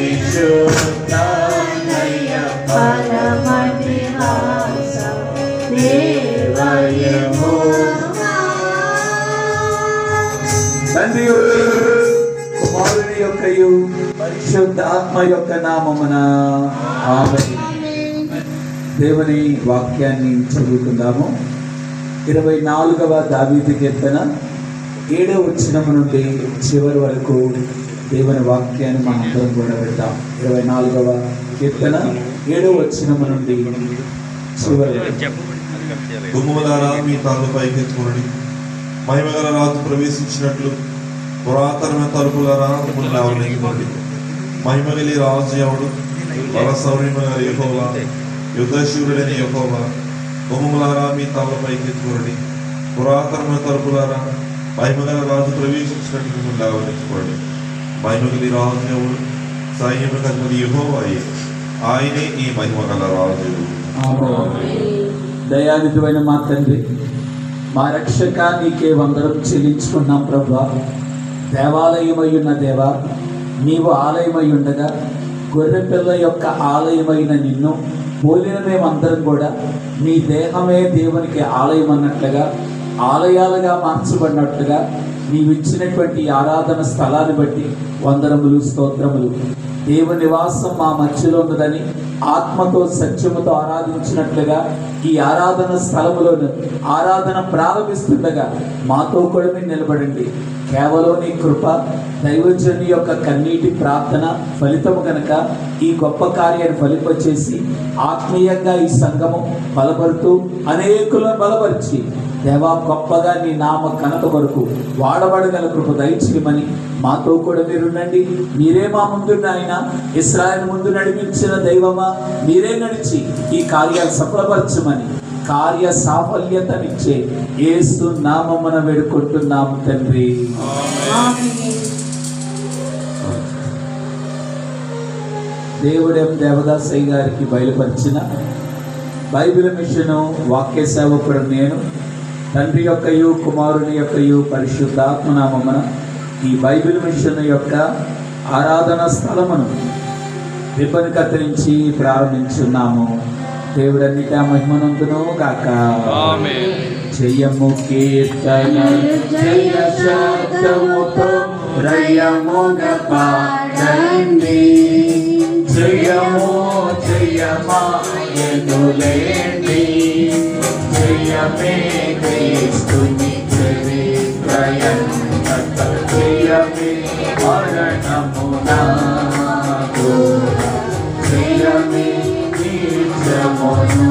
పరిశుద్ధాలయ పరమ నివాస దేవయము. తండ్రి యొక్కయు కుమారుని యొక్కయు పరిశుద్ధ ఆత్మ యొక్క నామమున ఆమేన్. దేవుని వాక్యాన్ని చదువుకుందాము. 24వ దావీదు కీర్తన 7వ వచనం నుండి చివరి వరకు దేవుని వాక్యాన్ని మనందరం కూడా విందాం. 24వ కీర్తన 7వ వచనం నుండి చివరి వరకు. గుమ్మములారా మీ తాళ్ళు పైకెత్తుకోండి, మహిమగల రాజు ప్రవేశించినట్లు పురాతనమైన తలుపులారా లేవనెత్తుకోండి. మహిమగలి రాజు ఎవడు? బలశౌర్యమైన యెహోవా, యుద్ధశూరుడైన యెహోవా. గుమ్మములారా మీ తాళ్ళు పైకెత్తుకోండి, పురాతనమైన తలుపులారా మహిమగల రాజు ప్రవేశించినట్లు లేవనెత్తుకోండి. మహిమగలి రాజు ఎవడు? సైన్యములకు అధిపతి యెహోవాయే, ఆయనే ఈ మహిమగల రాజు. దయానిధువైన మా తండ్రి, మా రక్షక, నీకే వందనం చెల్లించుకున్నాం ప్రభువా. దేవాలయమై ఉన్న దేవా, నీవు ఆలయమై ఉండగా గొర్రెపిల్ల యొక్క ఆలయమైన నిన్ను పోలిన మేమందరం కూడా నీ దేహమే దేవునికి ఆలయం అన్నట్లుగా, ఆలయాలుగా మార్చబడినట్లుగా నీవు ఇచ్చినటువంటి ఆరాధన స్థలాన్ని బట్టి వందనములు, స్తోత్రములు. దేవుని నివాసం మా మధ్యలో ఉన్నదని ఆత్మతో సత్యముతో ఆరాధించినట్లుగా ఈ ఆరాధన స్థలములోను ఆరాధన ప్రారంభిస్తుండగా మాతో కూడా మీరు నిలబడండి. కేవలం నీ కృప, దైవజనుని యొక్క కన్నీటి ప్రార్థన ఫలితము కనుక ఈ గొప్ప కార్యాన్ని ఫలింపచేసి ఆత్మీయంగా ఈ సంఘము బలపడుతూ అనేకులను బలపరిచి దేవా గొప్పగా నీ నామ ఘనత కొరకు వాడబడగల కృప దయచేయమని మాతో కూడా మీరుండండి. మీరే మా ముందున్న ఆయన, ఇశ్రాయేలు ముందు నడిపించిన దైవమా, మీరే నడిచి ఈ కార్యాలు సఫలపరచమని కార్య సాఫల్యతనిచ్చే యేసు నామమున వేడుకుంటున్నాము తండ్రి. దేవుడేం దేవదాసయ్య గారికి బయలుపరిచిన బైబిల్ మిషను వాక్య సేవకుడు నేను, తండ్రి యొక్కయు కుమారుని యొక్కయు పరిశుద్ధాత్మ నామమున ఈ బైబిల్ మిషన్ యొక్క ఆరాధన స్థలమును రిబ్బన్ కత్తిరించి ప్రారంభించున్నాము. దేవుడన్నిటా మహిమనందును గాక. జయము కీర్తన జయ శబ్దముతో రయముగా పాడండి, జయము జయమాయనులేండి, జయమే క్రీస్తుని చరిత్రయంత, జయమే మరణమునకు, జయమే నిత్యమును.